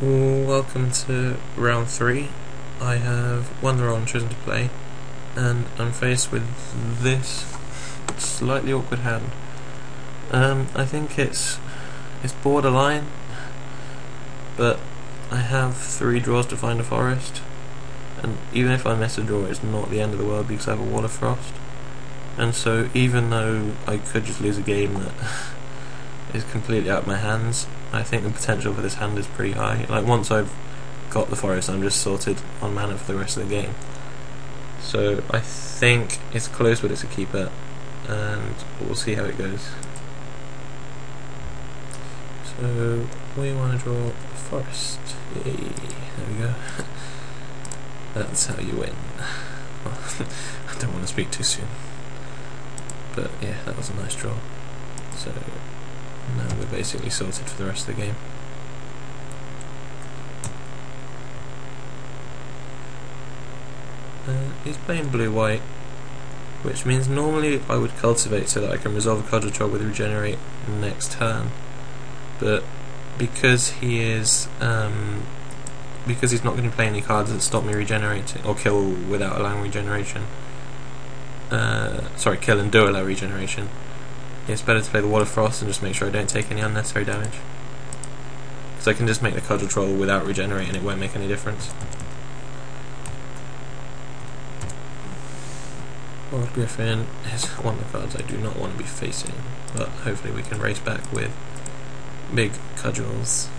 Welcome to round 3. I have won the role and chosen to play, and I'm faced with this slightly awkward hand. I think it's borderline, but I have 3 draws to find a forest, and even if I miss a draw, it's not the end of the world because I have a wall of frost. And so even though I could just lose a game that is completely out of my hands, I think the potential for this hand is pretty high. Like, once I've got the forest, I'm just sorted on mana for the rest of the game. So I think it's close, but it's a keeper, and we'll see how it goes. So we want to draw a forest. Yay, there we go. That's how you win. Well, I don't want to speak too soon, but yeah, that was a nice draw. So now we're basically sorted for the rest of the game. He's playing blue-white, which means normally I would cultivate so that I can resolve a card control with regenerate next turn. But because he is, because he's not going to play any cards that stop me regenerating or kill without allowing regeneration. Sorry, kill and do allow regeneration. It's better to play the Wall of Frost and just make sure I don't take any unnecessary damage. Because I can just make the card control without regenerating, it won't make any difference. Wild Griffin is one of the cards I do not want to be facing, but hopefully we can race back with big cudgels.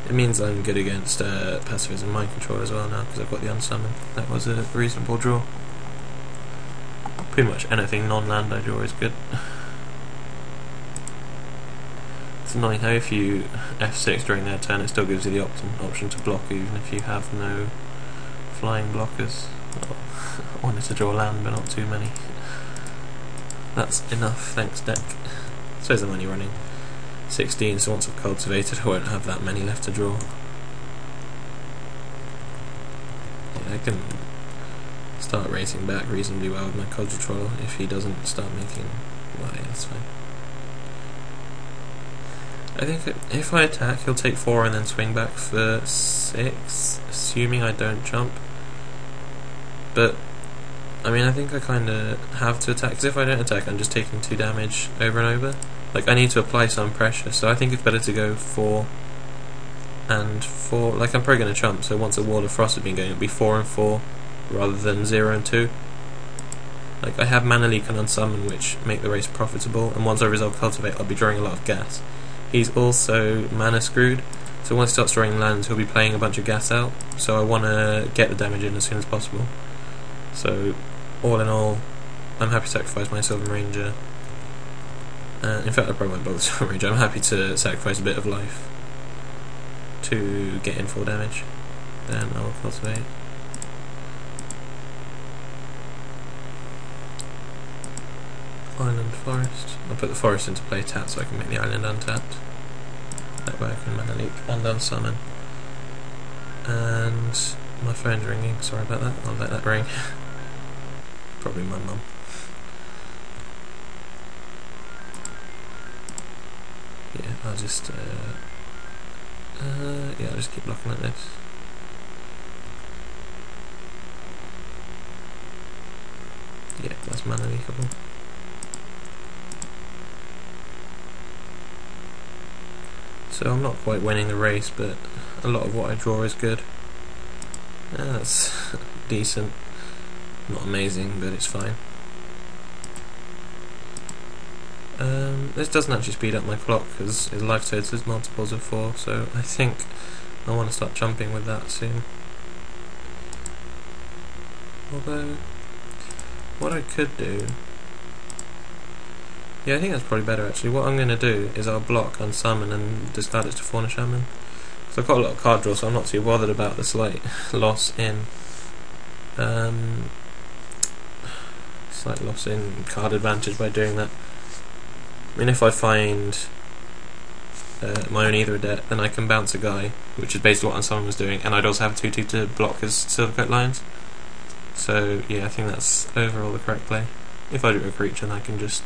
It means I'm good against pacifism mind control as well now, because I've got the unsummon. That was a reasonable draw. Pretty much anything non-land I draw is good. It's annoying how if you F6 during their turn, it still gives you the option to block even if you have no flying blockers. Well, I wanted to draw land, but not too many. That's enough, thanks deck. So is the money running 16, so once I've cultivated I won't have that many left to draw. Yeah, I can start racing back reasonably well with my card control if he doesn't start making... well, yeah, that's fine. I think if I attack he'll take 4 and then swing back for 6, assuming I don't jump. But I mean, I think I kinda have to attack, because if I don't attack I'm just taking 2 damage over and over. Like, I need to apply some pressure, so I think it's better to go 4 and 4. Like, I'm probably going to jump, so once a Wall of Frost has been going, it'll be 4 and 4 rather than 0 and 2. Like, I have Mana Leak and Unsummon, which make the race profitable, and once I resolve Cultivate I'll be drawing a lot of gas. He's also mana screwed, so once he starts drawing lands he'll be playing a bunch of gas out, so I want to get the damage in as soon as possible. So, all in all, I'm happy to sacrifice my Sylvan Ranger. In fact, I probably won't bother Sylvan Ranger. I'm happy to sacrifice a bit of life to get in full damage. Then I'll cultivate. Island Forest. I'll put the forest into play tapped so I can make the island untapped. That way I can mana leak and unsummon. And my phone's ringing, sorry about that, I'll let that ring. Probably my mum. Yeah, I'll just yeah, I'll just keep blocking like this. Yeah, that's mana leakable. So I'm not quite winning the race, but a lot of what I draw is good. That's decent. Not amazing, but it's fine. This doesn't actually speed up my clock because his life total is multiples of 4, so I think I want to start jumping with that soon. Although, what I could do... yeah, I think that's probably better actually. What I'm going to do is I'll block, unsummon, and discard it to Fauna Shaman. So I've got a lot of card draw, so I'm not too bothered about the slight loss in... slight loss in card advantage by doing that. I mean, if I find my own Either deck, then I can bounce a guy, which is basically what Unsummon was doing, and I'd also have 2/2 to block his Silvercoat Lions. So yeah, I think that's overall the correct play. If I do a creature, then I can just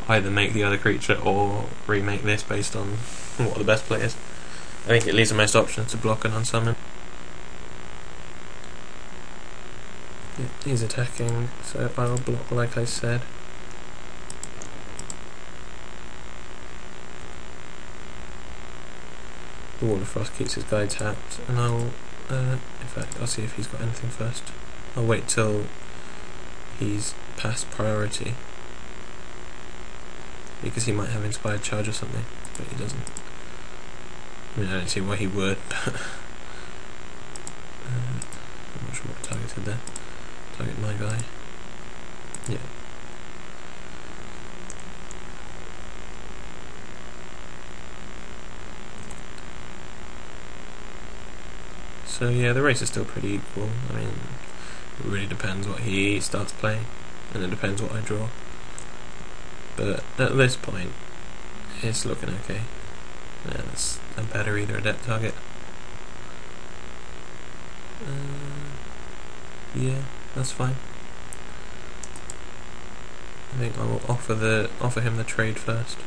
either make the other creature or remake this based on what the best play is. I think it leaves the most options to block and unsummon. Yeah, he's attacking, so I'll block like I said. The Wall of Frost keeps his guy tapped, and I'll, in fact, I'll see if he's got anything first. I'll wait till he's past priority, because he might have Inspired Charge or something, but he doesn't. I mean, I don't see why he would, but I'm not sure what I targeted there. Target my guy. Yeah. So yeah, the race is still pretty equal. I mean, it really depends what he starts playing, and it depends what I draw. But at this point, it's looking okay. Yeah, that's a better either adept target. Yeah, that's fine. I think I will offer him the trade first,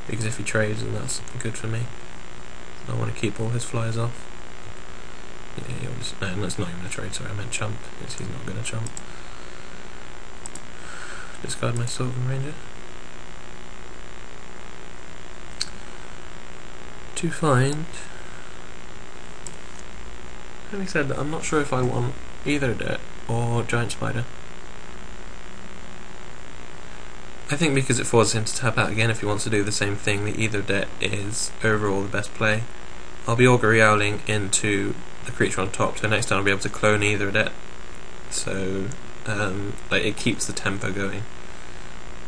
because if he trades, then that's good for me. I want to keep all his flyers off. Yeah, no, that's not even a trade, sorry, I meant chump. Yes, he's not going to chump. Discard my Sylvan Ranger. To find... Having said that, I'm not sure if I want either Det or Giant Spider. I think because it forces him to tap out again if he wants to do the same thing, the either Det is overall the best play. I'll be Augury Owling into the creature on top, so next time I'll be able to clone either Det. So, like, it keeps the tempo going.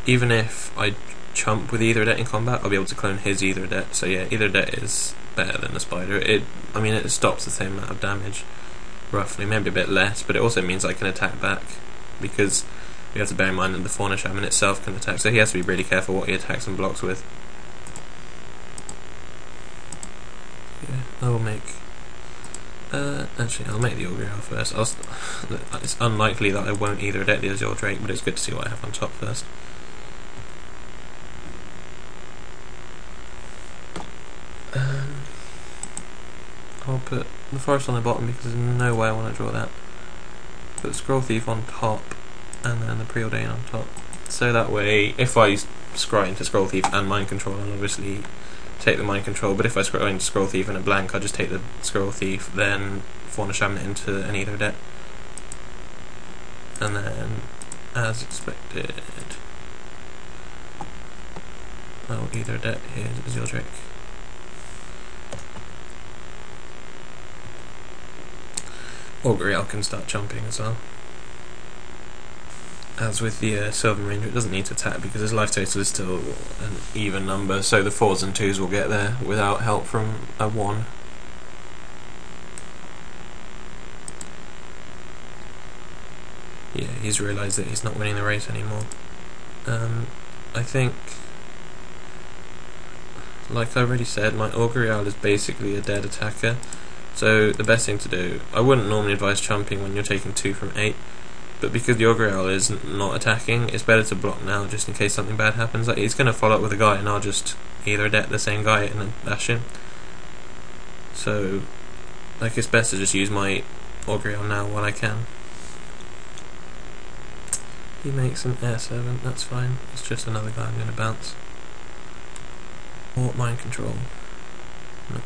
Even if I chump with either Det in combat, I'll be able to clone his either Det. So yeah, either Det is better than the spider. I mean, it stops the same amount of damage, roughly, maybe a bit less, but it also means I can attack back, because we have to bear in mind that the Fauna Shaman itself can attack, so he has to be really careful what he attacks and blocks with. Yeah, I will make... actually, I'll make the Augury Owl first. It's unlikely that I won't either Det the Azure Drake, but it's good to see what I have on top first. I'll put the Forest on the bottom because there's no way I want to draw that. Put Scroll Thief on top, and then the Preordain on top. So that way, if I scry into Scroll Thief and Mind Control, I'll obviously take the Mind Control, but if I scry into Scroll Thief and a blank, I'll just take the Scroll Thief, then Fauna Shaman into an either Det. And then, as expected, I'll either Det his Azure Drake. Augury Owl can start jumping as well. As with the Sylvan Ranger, it doesn't need to attack because his life total is still an even number, so the 4s and 2s will get there without help from a 1. Yeah, he's realised that he's not winning the race anymore. I think, like I already said, my Augury Owl is basically a dead attacker. So the best thing to do, I wouldn't normally advise chumping when you're taking 2 from 8, but because the Augury Owl is not attacking, it's better to block now just in case something bad happens. Like, he's going to follow up with a guy and I'll just either Det the same guy and then bash him. So, like, it's best to just use my Augury Owl now while I can. He makes an Air Servant, that's fine, it's just another guy I'm going to bounce. Or Mind Control. Nope.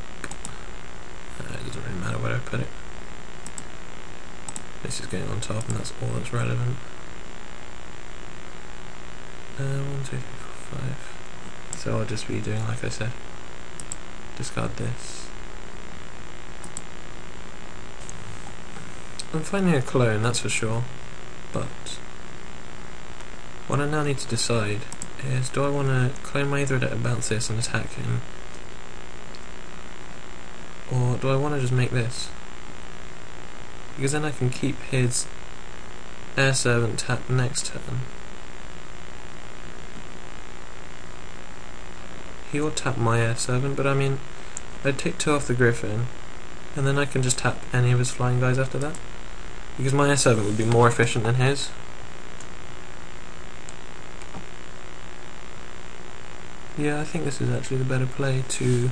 It doesn't really matter where I put it. This is going on top and that's all that's relevant. 1, 2, 3, 4, 5. So I'll just be doing like I said. Discard this. I'm finding a clone, that's for sure. But what I now need to decide is, do I want to clone my either Det and bounce this and attack him? Or do I want to just make this? Because then I can keep his Air Servant tapped next turn. He will tap my Air Servant, but I mean, I'd take 2 off the Griffin, and then I can just tap any of his flying guys after that. Because my Air Servant would be more efficient than his. Yeah, I think this is actually the better play to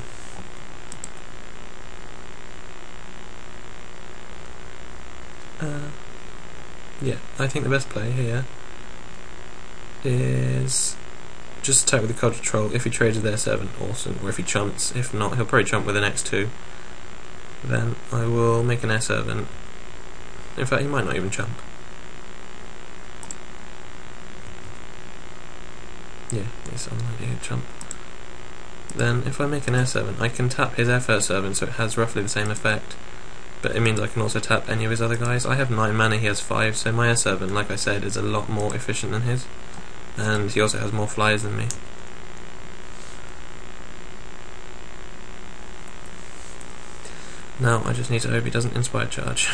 Yeah, I think the best play here is just attack with the Codger Troll. If he trades with their 7, awesome. Or if he chumps. If not, he'll probably chump with an X2. Then I will make an S7. In fact, he might not even chump. Yeah, he's unlikely to chump. Then if I make an S7, I can tap his FS7, so it has roughly the same effect. But it means I can also tap any of his other guys. I have 9 mana, he has 5, so my S7, like I said, is a lot more efficient than his. And he also has more flyers than me. Now I just need to hope he doesn't Inspire Charge.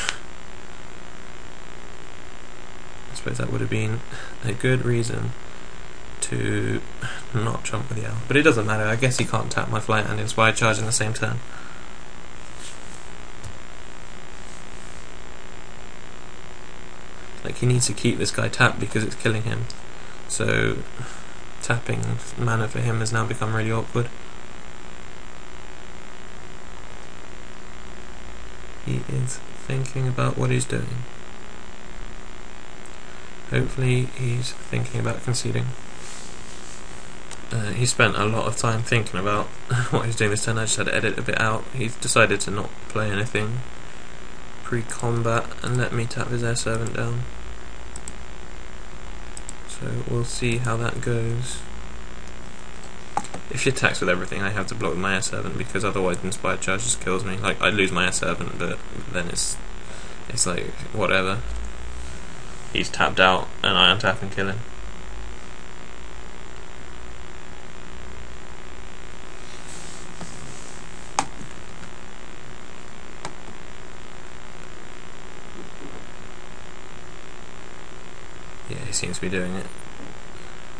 I suppose that would have been a good reason to not jump with the L. But it doesn't matter, I guess he can't tap my Flyer and Inspire Charge in the same turn. Like, he needs to keep this guy tapped because it's killing him. So tapping mana for him has now become really awkward. He is thinking about what he's doing. Hopefully he's thinking about conceding. He spent a lot of time thinking about what he's doing this turn. I just had to edit a bit out. He's decided to not play anything pre-combat and let me tap his S7 down. So we'll see how that goes. If she attacks with everything, I have to block with my S7 because otherwise Inspired Charge just kills me. Like, I lose my S7, but then it's like whatever. He's tapped out, and I untap and kill him. Yeah, he seems to be doing it.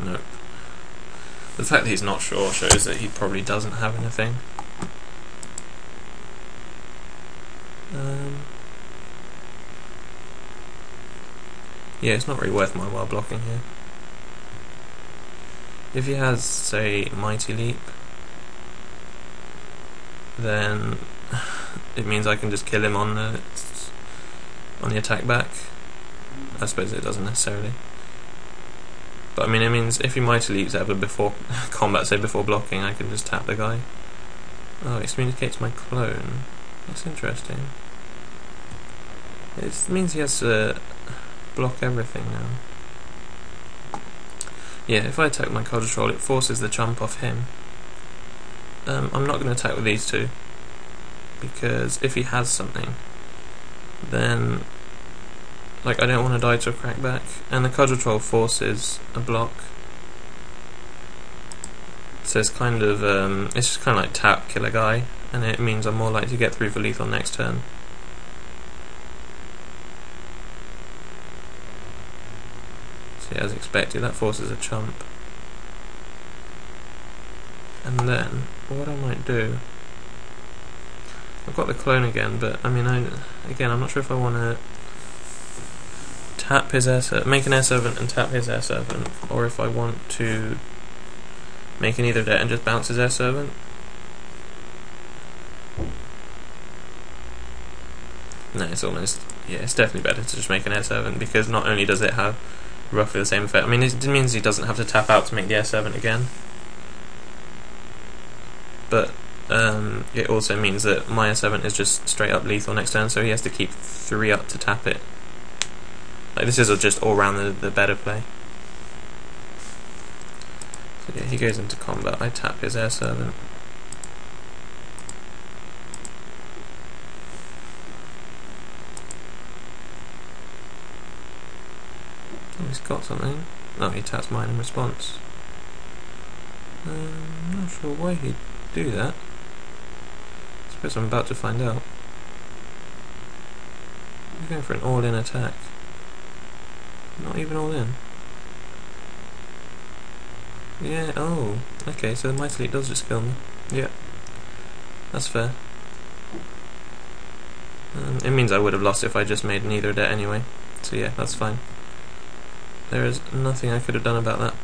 Nope. The fact that he's not sure shows that he probably doesn't have anything. Yeah, it's not really worth my while blocking here. If he has, say, Mighty Leap, then it means I can just kill him on the attack back. I suppose it doesn't necessarily. But I mean, it means if he Mighty Leaps ever before combat, say before blocking, I can just tap the guy. Oh, it communicates my clone. That's interesting. It means he has to block everything now. Yeah, if I attack my Codger Troll, it forces the jump off him. I'm not going to attack with these two, because if he has something, then like I don't want to die to a crackback, and the Codger Troll forces a block. So it's kind of it's just kind of like tap, kill a guy, and it means I'm more likely to get through for lethal next turn. So yeah, as expected, that forces a chump. And then what I might do, I've got the clone again, but I mean, I'm not sure if I want to tap his S7, make an S7 and tap his S7, or if I want to make an either debt and just bounce his S7. No, it's almost, yeah, it's definitely better to just make an S7, because not only does it have roughly the same effect, I mean, it means he doesn't have to tap out to make the S7 again, but it also means that my S7 is just straight up lethal next turn, so he has to keep 3 up to tap it. Like, this is just all round the better play. So yeah, he goes into combat, I tap his S7. Oh, he's got something. Oh, he taps mine in response. I'm not sure why he'd do that. I suppose I'm about to find out. I'm going for an all-in attack. Not even all in. Yeah, oh, okay, so the Mighty Leap does just kill me. Yeah, that's fair. It means I would have lost if I just made neither debt anyway. So yeah, that's fine. There is nothing I could have done about that.